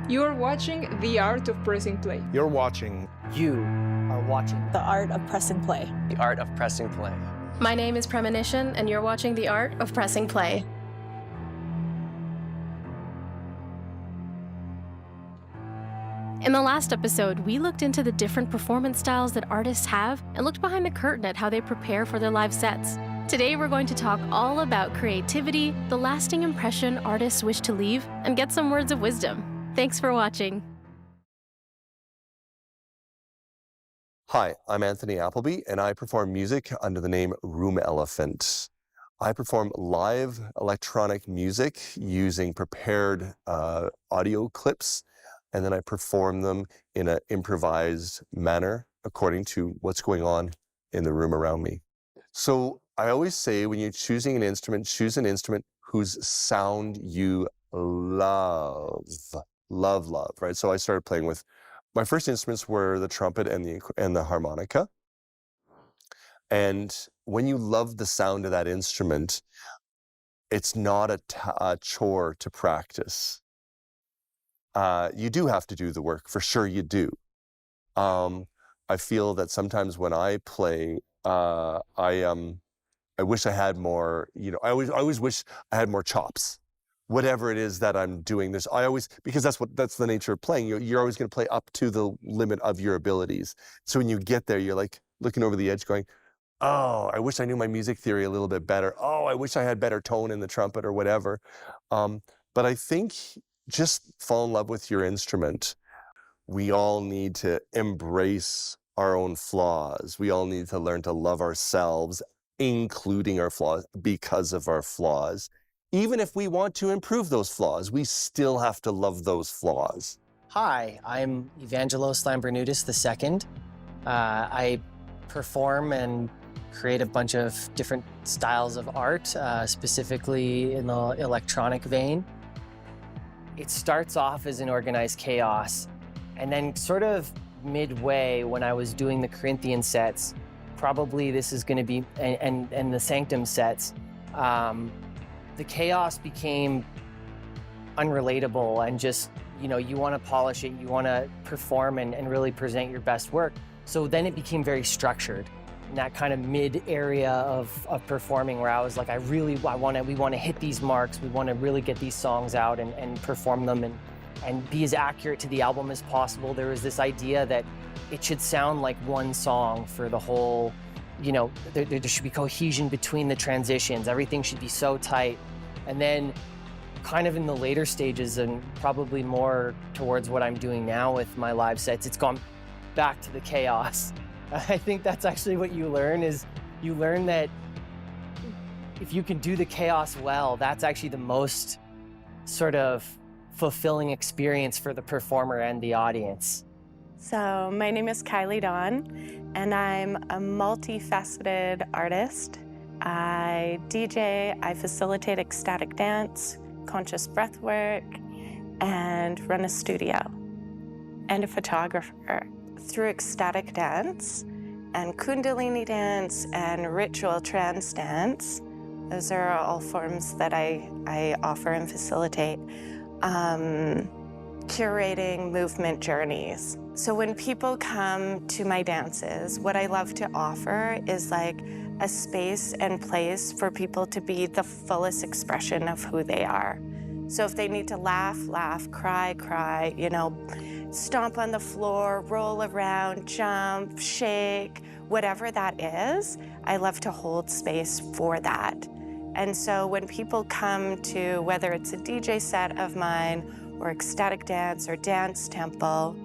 You are watching The Art of Pressing Play. You're watching. You are watching The Art of Pressing Play. The Art of Pressing Play. My name is Premanition, and you're watching The Art of Pressing Play. In the last episode, we looked into the different performance styles that artists have and looked behind the curtain at how they prepare for their live sets. Today, we're going to talk all about creativity, the lasting impression artists wish to leave, and get some words of wisdom. Thanks for watching. Hi, I'm Anthony Appleby, and I perform music under the name Room Elephant. I perform live electronic music using prepared audio clips, and then I perform them in an improvised manner according to what's going on in the room around me. So I always say when you're choosing an instrument, choose an instrument whose sound you love, right? So I started playing with, my first instruments were the trumpet and the harmonica. And when you love the sound of that instrument, it's not a chore to practice. You do have to do the work, for sure you do. I feel that sometimes when I play, I wish I had more, I always wish I had more chops. Whatever it is that I'm doing, because that's the nature of playing. You're always going to play up to the limit of your abilities. So when you get there, you're like looking over the edge going, oh, I wish I knew my music theory a little bit better. Oh, I wish I had better tone in the trumpet or whatever. But I think just fall in love with your instrument. We all need to embrace our own flaws. We all need to learn to love ourselves, including our flaws, because of our flaws. Even if we want to improve those flaws, we still have to love those flaws. Hi, I'm Evangelos Lambernoutis II. I perform and create a bunch of different styles of art, specifically in the electronic vein. It starts off as an organized chaos, and then sort of midway when I was doing the Corinthian sets, probably this is going to be, and the Sanctum sets, the chaos became unrelatable and just, you want to polish it, you want to perform and really present your best work. So then it became very structured in that kind of mid area of performing where I was like, we want to hit these marks, we want to really get these songs out and perform them and be as accurate to the album as possible. There was this idea that it should sound like one song for the whole, there should be cohesion between the transitions. Everything should be so tight. And then kind of in the later stages and probably more towards what I'm doing now with my live sets, it's gone back to the chaos. I think that's actually what you learn that if you can do the chaos well, that's actually the most sort of fulfilling experience for the performer and the audience. So my name is Kylie Dawn, and I'm a multifaceted artist. I DJ, I facilitate ecstatic dance, conscious breath work, and run a studio, and a photographer. Through ecstatic dance and Kundalini dance and ritual trance dance, those are all forms that I offer and facilitate. Curating movement journeys. So when people come to my dances, what I love to offer is like a space and place for people to be the fullest expression of who they are. So if they need to laugh, cry, stomp on the floor, roll around, jump, shake, whatever that is, I love to hold space for that. And so when people come to, whether it's a DJ set of mine or ecstatic dance or dance temple,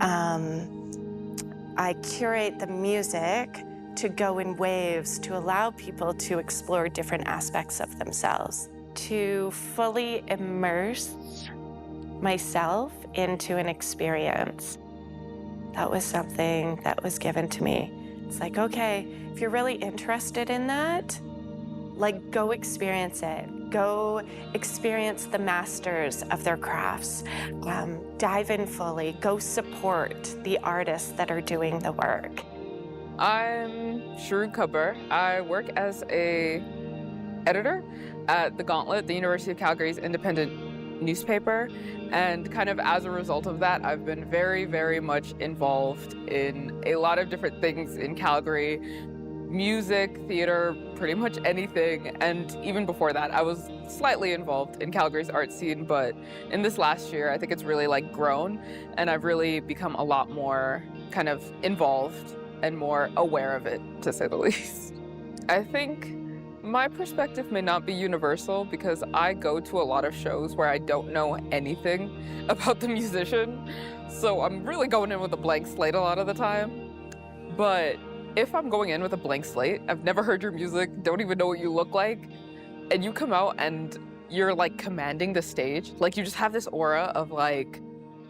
I curate the music to go in waves to allow people to explore different aspects of themselves, to fully immerse myself into an experience. That was something that was given to me. It's like, okay, if you're really interested in that, like, go experience it. Go experience the masters of their crafts. Dive in fully. Go support the artists that are doing the work. I'm Shireen Kubber. I work as an editor at The Gauntlet, the University of Calgary's independent newspaper. And kind of as a result of that, I've been very, very much involved in a lot of different things in Calgary. Music, theater, pretty much anything. And even before that, I was slightly involved in Calgary's art scene, but in this last year, I think it's really like grown, and I've really become a lot more kind of involved and more aware of it, to say the least. I think my perspective may not be universal because I go to a lot of shows where I don't know anything about the musician. So I'm really going in with a blank slate a lot of the time. But if I'm going in with a blank slate, I've never heard your music, don't even know what you look like, and you come out and you're like commanding the stage, like you just have this aura of like,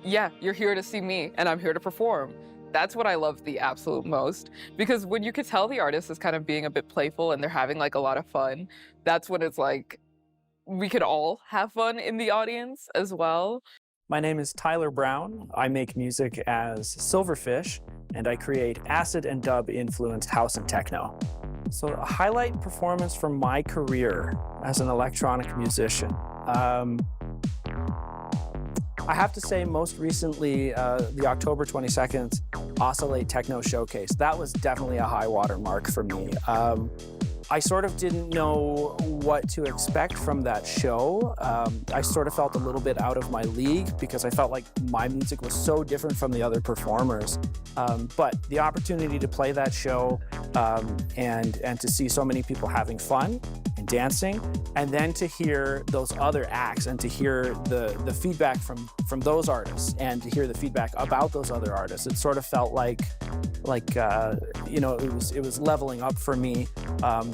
yeah, you're here to see me and I'm here to perform. That's what I love the absolute most, because when you could tell the artist is kind of being a bit playful and they're having like a lot of fun, that's when it's like, we could all have fun in the audience as well. My name is Tyler Brown. I make music as Silverfish, and I create acid and dub influenced house and techno. So a highlight performance from my career as an electronic musician. I have to say most recently, the October 22nd Oscillate Techno Showcase. That was definitely a high water mark for me. I sort of didn't know what to expect from that show. I sort of felt a little bit out of my league because I felt like my music was so different from the other performers. But the opportunity to play that show and to see so many people having fun and dancing, and then to hear those other acts and to hear the feedback from those artists and to hear the feedback about those other artists, it sort of felt like you know, it was leveling up for me.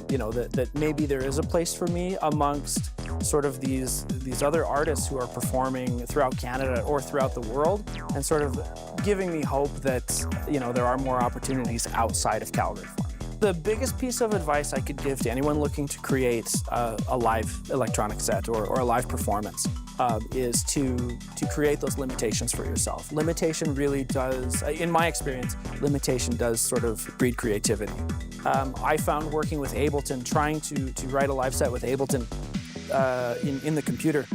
You know, that maybe there is a place for me amongst sort of these other artists who are performing throughout Canada or throughout the world, and sort of giving me hope that, you know, there are more opportunities outside of Calgary for me. The biggest piece of advice I could give to anyone looking to create a live electronic set or a live performance is to create those limitations for yourself. Limitation really does, in my experience, limitation does sort of breed creativity. I found working with Ableton, trying to write a live set with Ableton in the computer,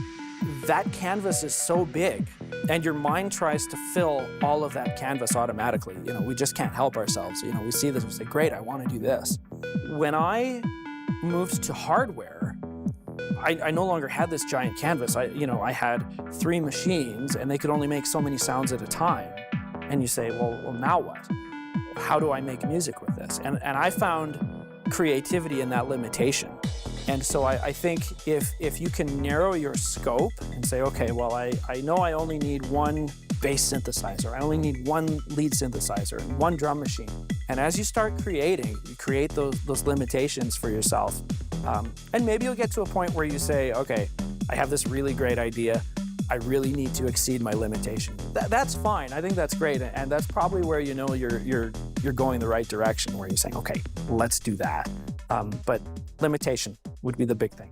that canvas is so big, and your mind tries to fill all of that canvas automatically. You know, we just can't help ourselves. You know, we see this, we say, great, I want to do this. When I moved to hardware, I no longer had this giant canvas. I had 3 machines, and they could only make so many sounds at a time. And you say, well, now what? How do I make music with this? And I found creativity in that limitation. And so I think if you can narrow your scope and say, okay, well, I know I only need 1 bass synthesizer, I only need 1 lead synthesizer, and 1 drum machine. And as you start creating, you create those limitations for yourself. And maybe you'll get to a point where you say, okay, I have this really great idea. I really need to exceed my limitation. That's fine. I think that's great. And that's probably where you know you're going the right direction, where you're saying, okay, let's do that. But limitation would be the big thing.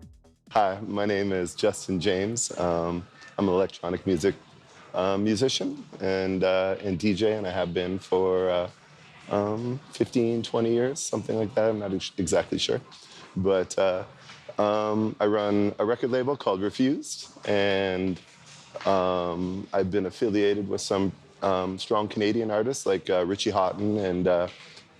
Hi, my name is Justin James. I'm an electronic music musician and DJ, and I have been for 15, 20 years, something like that. I'm not exactly sure. But I run a record label called Refused, and I've been affiliated with some strong Canadian artists like Richie Houghton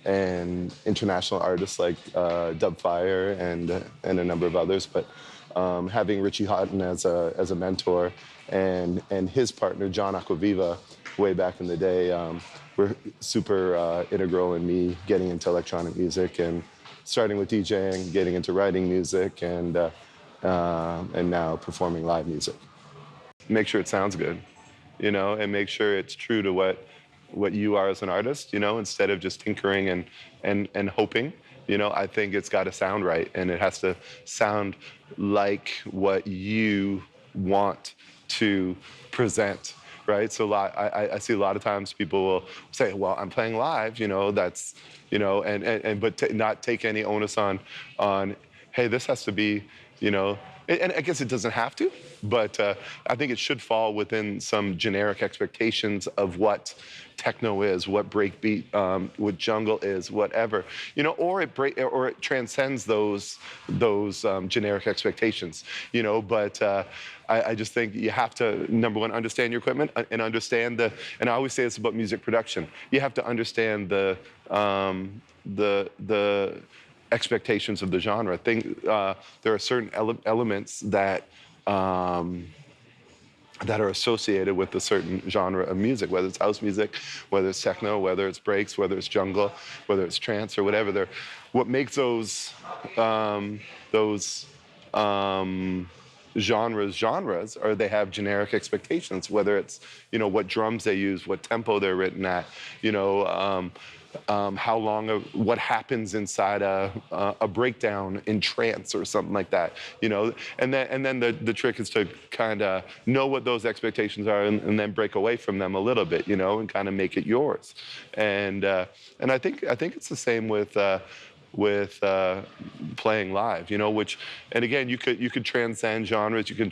and international artists like Dubfire and a number of others. But having Richie Houghton as a mentor and his partner John Aquaviva way back in the day were super integral in me getting into electronic music and starting with DJing, getting into writing music, and now performing live music. Make sure it sounds good, you know, and make sure it's true to what you are as an artist, you know, instead of just tinkering and hoping. You know, I think it's got to sound right, and it has to sound like what you want to present, right? So I see a lot of times people will say, well, I'm playing live, you know, that's, you know, but not take any onus on hey, this has to be, and I guess it doesn't have to, but I think it should fall within some generic expectations of what techno is, what breakbeat, what jungle is, whatever, or it transcends those generic expectations, But I just think you have to, number one, understand your equipment and understand and I always say this about music production. You have to understand the expectations of the genre. There are certain elements that are associated with a certain genre of music, whether it's house music, whether it's techno, whether it's breaks, whether it's jungle, whether it's trance or whatever. What makes those genres, or they have generic expectations, whether it's, what drums they use, what tempo they're written at, how long, what happens inside a breakdown in trance or something like that, and then the trick is to kind of know what those expectations are and then break away from them a little bit, and kind of make it yours. And I think it's the same with playing live, which, and again, you could transcend genres, you can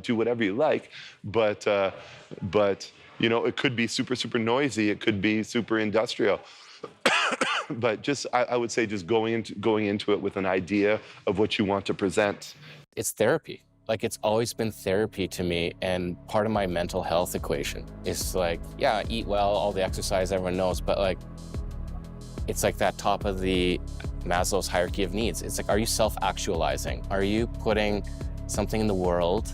do whatever you like, but it could be super noisy, it could be super industrial. But I would say just going into it with an idea of what you want to present. It's therapy. Like, it's always been therapy to me, and part of my mental health equation is like, yeah, eat well, all the exercise everyone knows, but like, it's like that top of the Maslow's hierarchy of needs. It's like, are you self-actualizing? Are you putting something in the world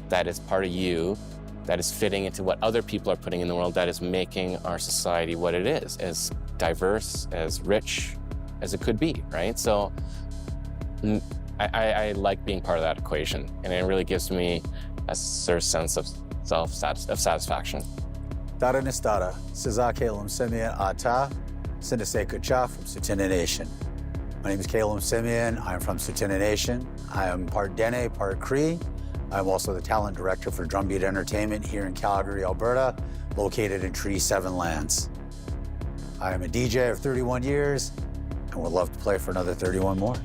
that is part of you, that is fitting into what other people are putting in the world, that is making our society what it is, as diverse, as rich as it could be, right? So I like being part of that equation, and it really gives me a sort of sense of satisfaction. Dara Nistara, Siza Calum Simeon Ata, Sinase Kucha from Tsuut'ina Nation. My name is Calum Simeon. I'm from Tsuut'ina Nation. I am part Dene, part Cree. I'm also the talent director for Drumbeat Entertainment here in Calgary, Alberta, located in Treaty 7 lands. I am a DJ of 31 years and would love to play for another 31 more.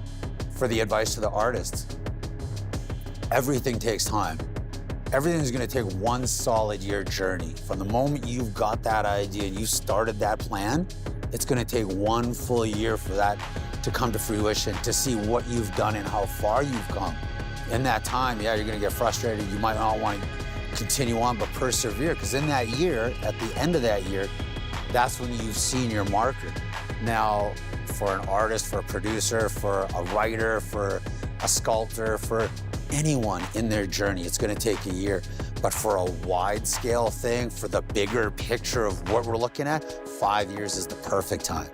For the advice to the artists, everything takes time. Everything is going to take one solid year journey. From the moment you've got that idea and you started that plan, it's going to take one full year for that to come to fruition, to see what you've done and how far you've come. In that time, yeah, you're going to get frustrated. You might not want to continue on, but persevere, because in that year, at the end of that year, that's when you've seen your marker. Now, for an artist, for a producer, for a writer, for a sculptor, for anyone in their journey, it's going to take a year. But for a wide scale thing, for the bigger picture of what we're looking at, 5 years is the perfect time.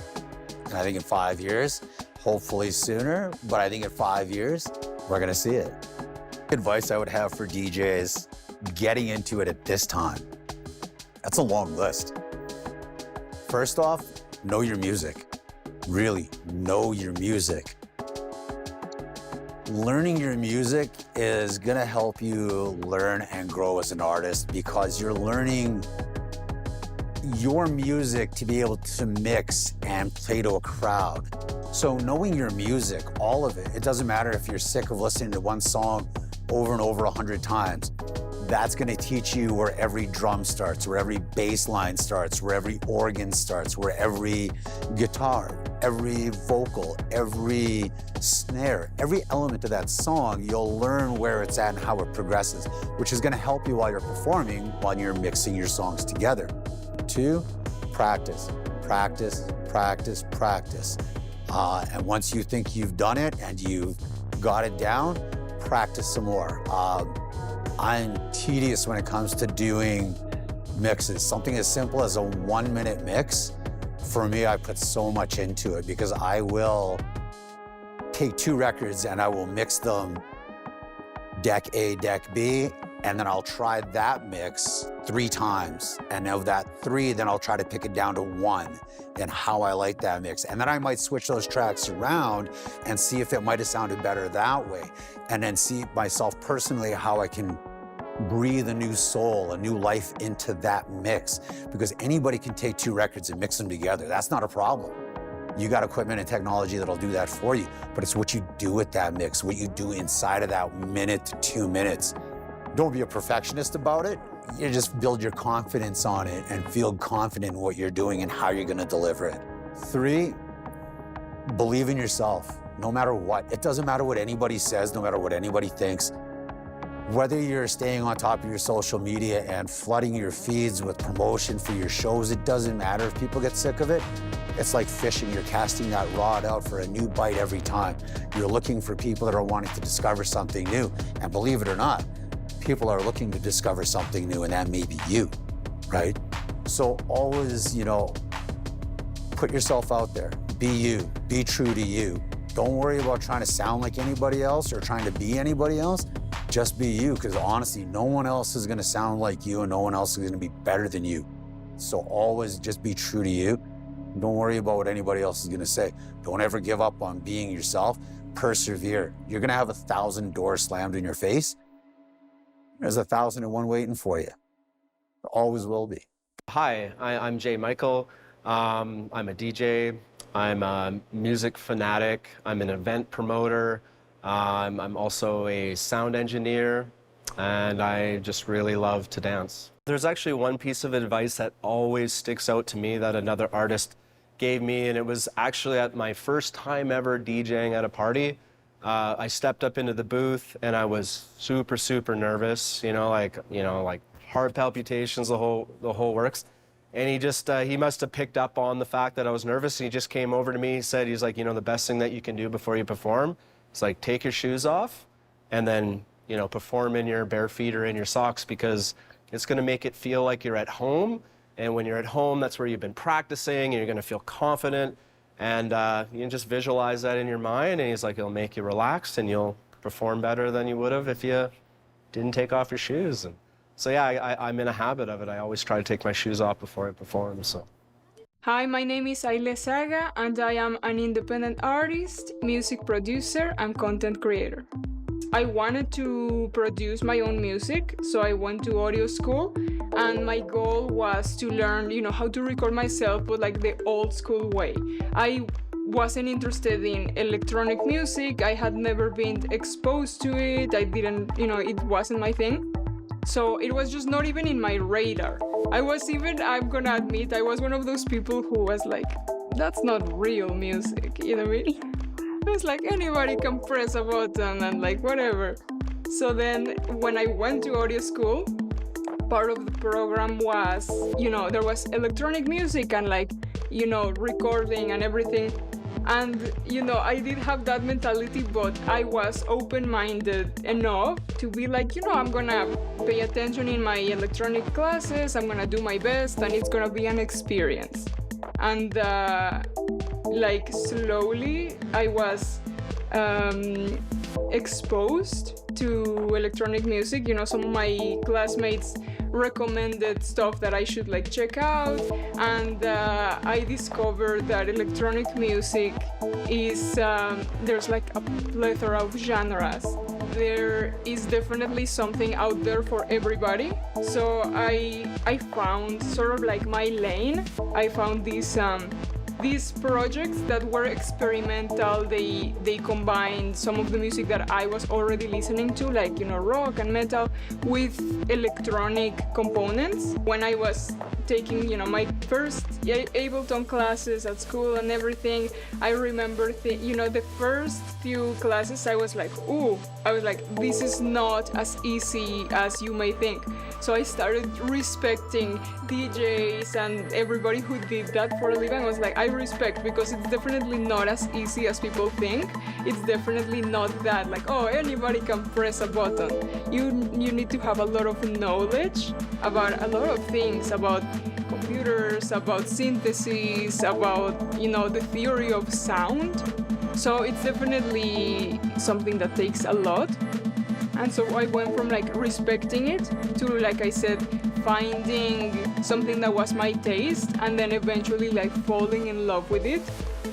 And I think in 5 years, hopefully sooner, but I think in 5 years, we're going to see it. Advice I would have for DJs getting into it at this time, that's a long list. First off, know your music. Really, know your music. Learning your music is gonna help you learn and grow as an artist, because you're learning your music to be able to mix and play to a crowd. So knowing your music, all of it, it doesn't matter if you're sick of listening to one song over and over 100 times. That's gonna teach you where every drum starts, where every bass line starts, where every organ starts, where every guitar, every vocal, every snare, every element of that song, you'll learn where it's at and how it progresses, which is gonna help you while you're performing, while you're mixing your songs together. 2, practice, practice, practice, practice. And once you think you've done it and you've got it down, practice some more. I'm tedious when it comes to doing mixes. Something as simple as a 1-minute mix, for me, I put so much into it, because I will take 2 records and I will mix them deck A, deck B, and then I'll try that mix 3 times. And of that 3, then I'll try to pick it down to 1 and how I like that mix. And then I might switch those tracks around and see if it might have sounded better that way. And then see myself personally how I can breathe a new soul, a new life into that mix. Because anybody can take 2 records and mix them together. That's not a problem. You got equipment and technology that'll do that for you, but it's what you do with that mix, what you do inside of that minute to 2 minutes. Don't be a perfectionist about it. You just build your confidence on it and feel confident in what you're doing and how you're gonna deliver it. 3, believe in yourself, no matter what. It doesn't matter what anybody says, no matter what anybody thinks. Whether you're staying on top of your social media and flooding your feeds with promotion for your shows, it doesn't matter if people get sick of it. It's like fishing. You're casting that rod out for a new bite every time. You're looking for people that are wanting to discover something new. And believe it or not, people are looking to discover something new, and that may be you, right? So always, put yourself out there. Be you. Be true to you. Don't worry about trying to sound like anybody else or trying to be anybody else. Just be you, because honestly, no one else is gonna sound like you and no one else is gonna be better than you. So always just be true to you. Don't worry about what anybody else is gonna say. Don't ever give up on being yourself. Persevere. You're gonna have 1,000 doors slammed in your face. There's 1,001 waiting for you. There always will be. Hi, I'm Jay Michael. I'm a DJ. I'm a music fanatic. I'm an event promoter. I'm also a sound engineer, and I just really love to dance. There's actually one piece of advice that always sticks out to me that another artist gave me, and it was actually at my first time ever DJing at a party. I stepped up into the booth, and I was super, super nervous, like heart palpitations, the whole works. And he must have picked up on the fact that I was nervous, and he just came over to me. He's like, the best thing that you can do before you perform, it's like, take your shoes off and then, perform in your bare feet or in your socks, because it's going to make it feel like you're at home. And when you're at home, that's where you've been practicing, and you're going to feel confident. And you can just visualize that in your mind. And he's like, it'll make you relaxed, and you'll perform better than you would have if you didn't take off your shoes. And so, yeah, I'm in a habit of it. I always try to take my shoes off before I perform. So. Hi, my name is Aile Saga, and I am an independent artist, music producer, and content creator. I wanted to produce my own music, so I went to audio school, and my goal was to learn, how to record myself, but like the old school way. I wasn't interested in electronic music. I had never been exposed to it. I didn't, it wasn't my thing. So it was just not even in my radar. I'm gonna admit, I was one of those people who was like, that's not real music, you know what I mean? It was like, anybody can press a button and like, whatever. So then when I went to audio school, part of the program was, there was electronic music and like, recording and everything. And, I did have that mentality, but I was open-minded enough to be like, I'm gonna pay attention in my electronic classes, I'm gonna do my best, and it's gonna be an experience. And slowly I was exposed to electronic music. Some of my classmates recommended stuff that I should check out, and I discovered that electronic music is there's a plethora of genres. There is definitely something out there for everybody. So I found sort of my lane. I found these projects that were experimental. They combined some of the music that I was already listening to, rock and metal, with electronic components. When I was taking, my first Ableton classes at school and everything, I remember, the first few classes, I was like, this is not as easy as you may think. So I started respecting DJs and everybody who did that for a living. I was like, I respect, because it's definitely not as easy as people think. It's definitely not that anybody can press a button. You need to have a lot of knowledge about a lot of things, about computers, about synthesis, about the theory of sound. So it's definitely something that takes a lot. And so I went from respecting it to, like I said, finding something that was my taste, and then eventually falling in love with it.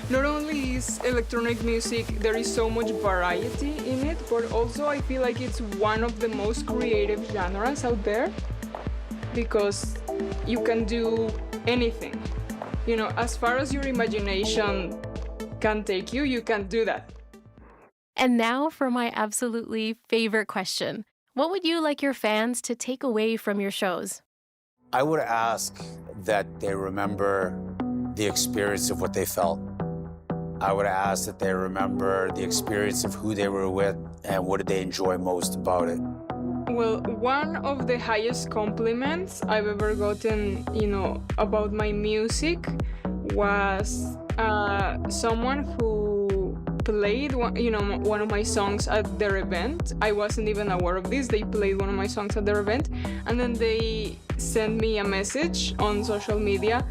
Not only is electronic music, there is so much variety in it, but also I feel like it's one of the most creative genres out there, because you can do anything. As far as your imagination can take you, you can do that. And now for my absolutely favorite question. What would you like your fans to take away from your shows? I would ask that they remember the experience of what they felt. I would ask that they remember the experience of who they were with and what did they enjoy most about it. Well, one of the highest compliments I've ever gotten, about my music was someone who played one of my songs at their event. I wasn't even aware of this. They played one of my songs at their event, and then they sent me a message on social media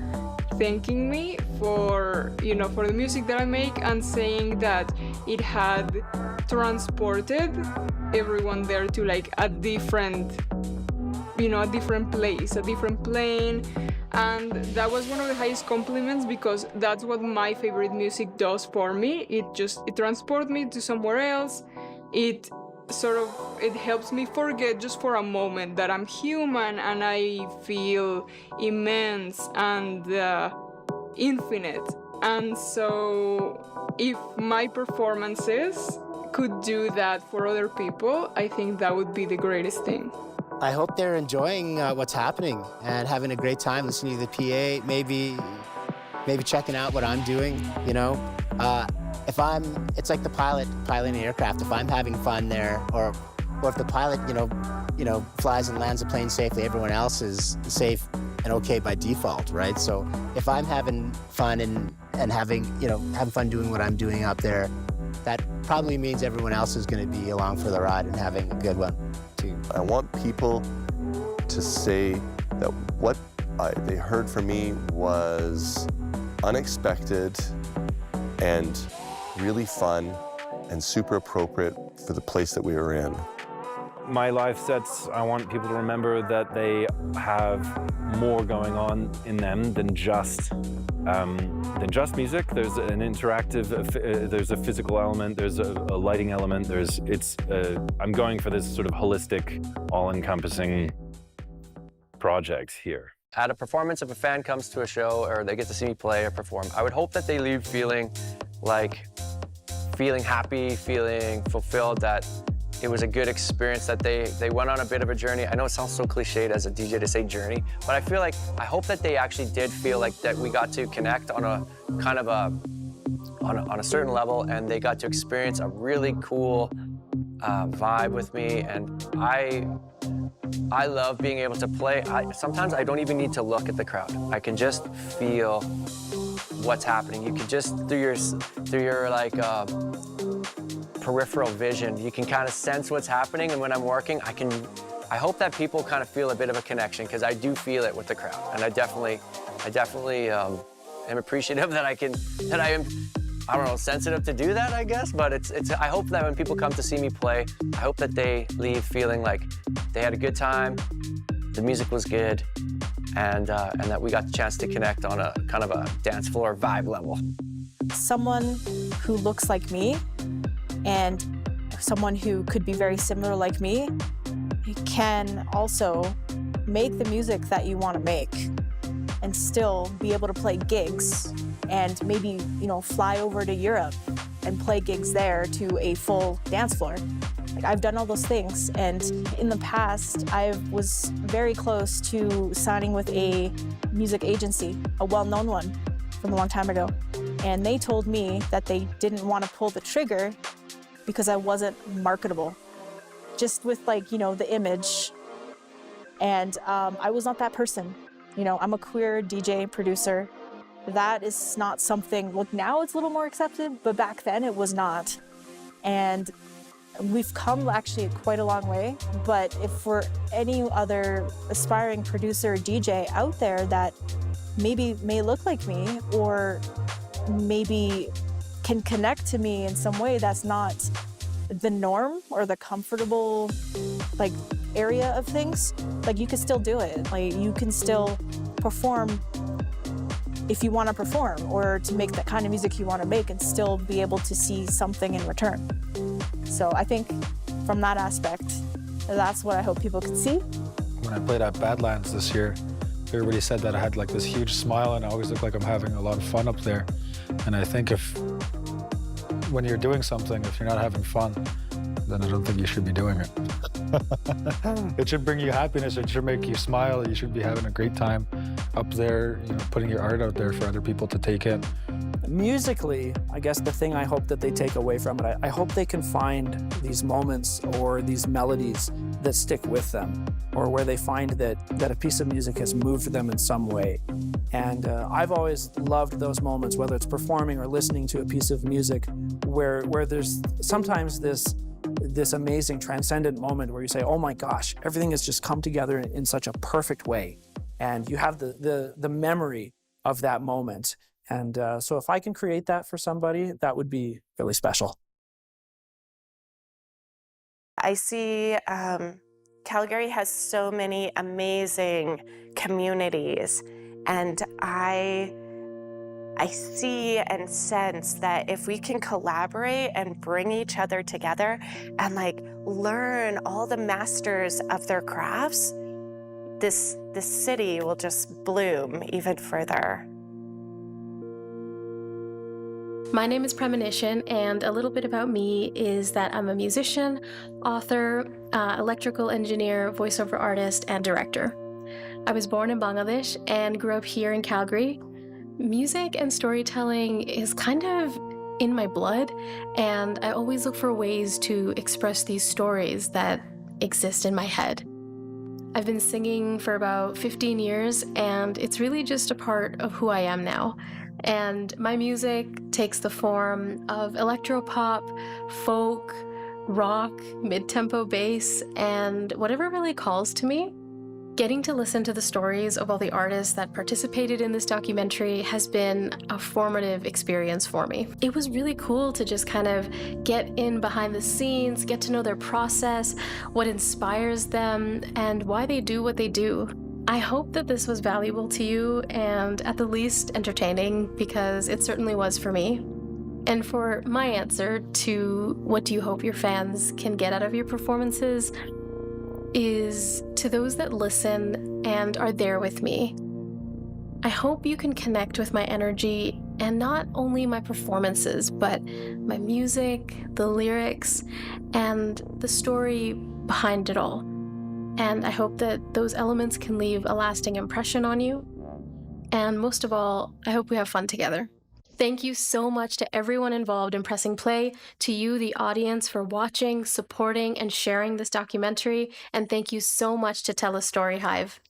thanking me for the music that I make and saying that it had transported everyone there to like a different place, a different plane. And that was one of the highest compliments because that's what my favorite music does for me. It transports me to somewhere else. It helps me forget just for a moment that I'm human and I feel immense and infinite. And so if my performances could do that for other people, I think that would be the greatest thing. I hope they're enjoying what's happening and having a great time listening to the PA, maybe checking out what I'm doing, it's like the pilot piloting an aircraft. If I'm having fun there, or if the pilot, flies and lands the plane safely, everyone else is safe and okay by default, right? So if I'm having fun and having fun doing what I'm doing out there, that probably means everyone else is going to be along for the ride and having a good one too. I want people to say that what they heard from me was unexpected and really fun and super appropriate for the place that we were in. My live sets, I want people to remember that they have more going on in them than just music. There's an interactive, there's a physical element, there's a lighting element, I'm going for this sort of holistic, all-encompassing project here. At a performance, if a fan comes to a show or they get to see me play or perform, I would hope that they leave feeling happy, feeling fulfilled, that it was a good experience, that they went on a bit of a journey. I know it sounds so cliched as a DJ to say journey, but I hope that they actually did feel like that we got to connect on a kind of on a certain level, and they got to experience a really cool vibe with me. And I love being able to play. Sometimes I don't even need to look at the crowd. I can just feel what's happening. You can just through your peripheral vision, you can kind of sense what's happening. And when I'm working, I hope that people kind of feel a bit of a connection, because I do feel it with the crowd. And I definitely am appreciative that I am, I don't know, sensitive to do that, I guess. But I hope that when people come to see me play, I hope that they leave feeling like they had a good time, the music was good, and that we got the chance to connect on a kind of a dance floor vibe level. Someone who looks like me and someone who could be very similar like me can also make the music that you want to make and still be able to play gigs and maybe, fly over to Europe and play gigs there to a full dance floor. I've done all those things, and in the past, I was very close to signing with a music agency, a well-known one from a long time ago. And they told me that they didn't want to pull the trigger because I wasn't marketable, just with the image. And I was not that person. I'm a queer DJ producer. That is not something, look, now it's a little more accepted, but back then it was not. And we've come actually quite a long way, but if for any other aspiring producer or DJ out there that maybe may look like me or maybe can connect to me in some way that's not the norm or the comfortable area of things, you can still do it. You can still perform if you want to perform, or to make the kind of music you want to make and still be able to see something in return. So I think from that aspect, that's what I hope people could see. When I played at Badlands this year, everybody said that I had this huge smile and I always look like I'm having a lot of fun up there. And I think if when you're doing something, if you're not having fun, then I don't think you should be doing it. It should bring you happiness. It should make you smile. You should be having a great time up there, putting your art out there for other people to take in. Musically, I guess the thing I hope that they take away from it, I hope they can find these moments or these melodies that stick with them, or where they find that a piece of music has moved them in some way. And I've always loved those moments, whether it's performing or listening to a piece of music, where there's sometimes this amazing transcendent moment where you say, oh my gosh, everything has just come together in such a perfect way. And you have the memory of that moment. And so if I can create that for somebody, that would be really special. I see Calgary has so many amazing communities, and I see and sense that if we can collaborate and bring each other together and learn all the masters of their crafts, this city will just bloom even further. My name is Premanition, and a little bit about me is that I'm a musician, author, electrical engineer, voiceover artist, and director. I was born in Bangladesh and grew up here in Calgary. Music and storytelling is kind of in my blood, and I always look for ways to express these stories that exist in my head. I've been singing for about 15 years, and it's really just a part of who I am now. And my music takes the form of electropop, folk, rock, mid-tempo bass, and whatever really calls to me. Getting to listen to the stories of all the artists that participated in this documentary has been a formative experience for me. It was really cool to just kind of get in behind the scenes, get to know their process, what inspires them, and why they do what they do. I hope that this was valuable to you and at the least entertaining, because it certainly was for me. And for my answer to what do you hope your fans can get out of your performances is to those that listen and are there with me. I hope you can connect with my energy, and not only my performances, but my music, the lyrics, and the story behind it all. And I hope that those elements can leave a lasting impression on you. And most of all, I hope we have fun together. Thank you so much to everyone involved in pressing play, to you, the audience, for watching, supporting, and sharing this documentary. And thank you so much to TELUS STORYHIVE.